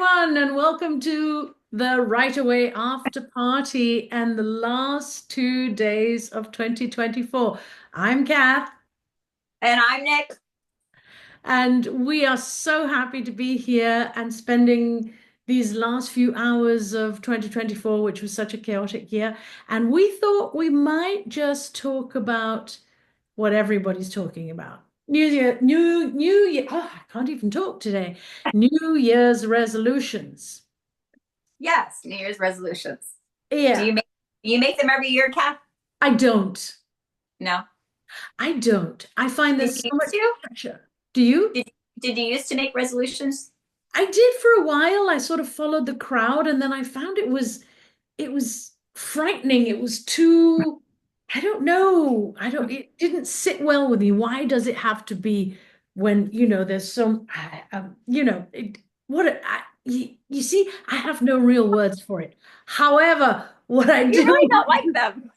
everyone, and welcome to the Right Away After Party and the last 2 days of 2024. I'm Kath, And I'm Nick. and we are so happy to be here and spending these last few hours of 2024, which was such a chaotic year. And we thought we might just talk about what everybody's talking about. New Year, New Year. Oh, I can't even talk today. New Year's resolutions. Yes, New Year's resolutions. Do Yeah, you make them every year, Kath? I don't. No. I don't. I find Did there's you so used much to? pressure. Do you? Did you used to make resolutions? I did for a while. I sort of followed the crowd, and then I found it was frightening. It was too, I don't know. It didn't sit well with me. Why does it have to be when, there's some, you see, I have no real words for it. However, what I You really do don't like them.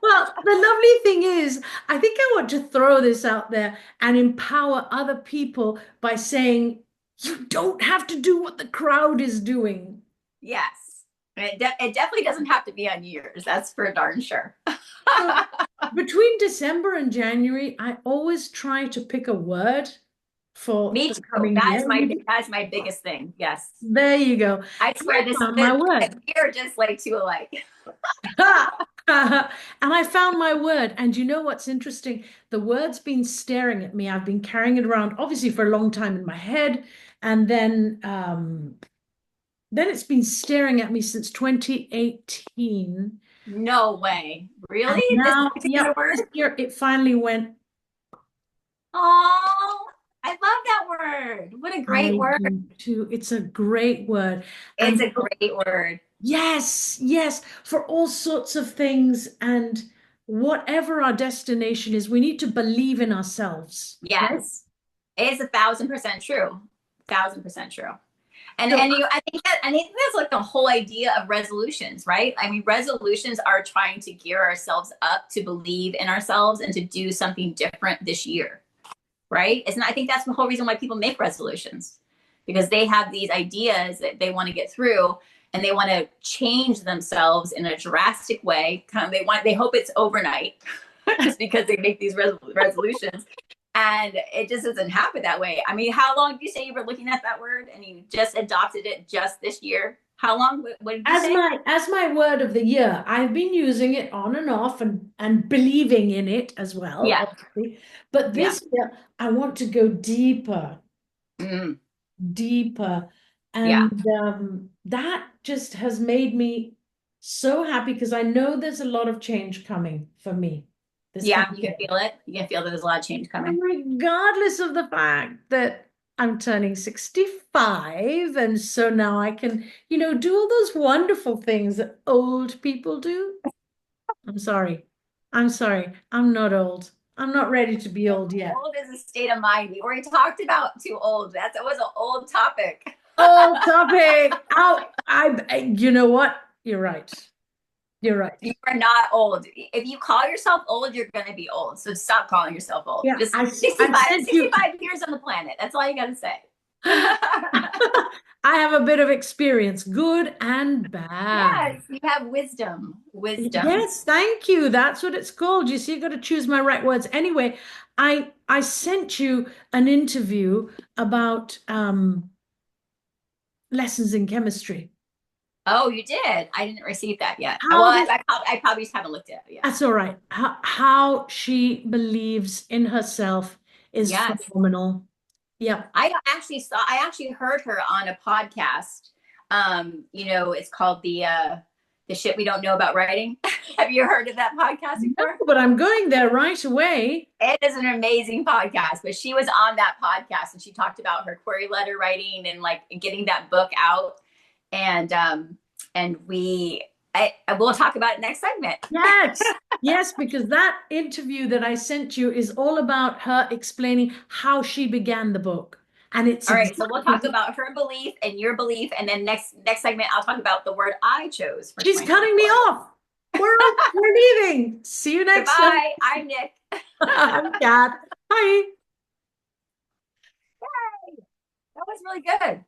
Well, the lovely thing is, I think I want to throw this out there and empower other people by saying, you don't have to do what the crowd is doing. Yes. It definitely doesn't have to be on New Year's. That's for darn sure. So between December and January, I always try to pick a word for Me the too. coming year. That is my biggest thing. Yes. There you go. I And swear I found my word. we are just like two alike. And I found my word. And you know what's interesting? The word's been staring at me. I've been carrying it around, obviously, for a long time in my head. And then it's been staring at me since 2018. No way. And Really? This now, particular yep, word? this year it finally went. Oh, I love that word. What a great I word. do too. It's a great word. It's And a great word. yes, yes, for all sorts of things. And whatever our destination is, we need to believe in ourselves, right? Yes. It's 1,000% true. 1,000% true. So I think that's like the whole idea of resolutions, right? I mean, resolutions are trying to gear ourselves up to believe in ourselves and to do something different this year, right? It's not, I think that's the whole reason why people make resolutions because they have these ideas that they want to get through and they want to change themselves in a drastic way. Kind of, they hope it's overnight just because they make these resolutions and it just doesn't happen that way. I mean, how long did you say you were looking at that word and you just adopted it just this year? How long? What did you say? as my word of the year, I've been using it on and off and believing in it as well, Yeah, obviously. But yeah. this year, I want to go deeper, Mm, deeper. yeah, And that just has made me so happy because I know there's a lot of change coming for me this yeah. coming You can year. feel it. You can feel that there's a lot of change coming. And regardless of the fact that I'm turning 65, and so now I can, do all those wonderful things that old people do. I'm sorry. I'm sorry. I'm not old. I'm not ready to be old yet. Old is a state of mind. We already talked about too old. That was an old topic. Old topic. You know what? You're right. You're right. You are not old. If you call yourself old, you're going to be old. So stop calling yourself old. Yeah, Just I 65, sent you. 65 years on the planet. That's all you got to say. I have a bit of experience, good and bad. Yes, you have wisdom. Wisdom. Yes, thank you. That's what it's called. You see, you got to choose my right words. Anyway, I sent you an interview about lessons in chemistry. Oh, you did. I didn't receive that yet. Well, How this I probably just haven't looked at it yet. That's all right. How she believes in herself is Yes. phenomenal. Yep. I actually heard her on a podcast. It's called the shit we don't know about writing. Have you heard of that podcast No, before? but I'm going there right away. It is an amazing podcast, but she was on that podcast and she talked about her query letter writing and like getting that book out. And I will talk about it next segment. Yes. Yes, because that interview that I sent you is all about her explaining how she began the book. And it's All right, so we'll talk exactly, about her belief and your belief, and then next segment I'll talk about the word I chose for she's cutting me 2024. off. We're leaving. See you next time. Goodbye. I'm Nick. I'm Kat. Bye. That was really good.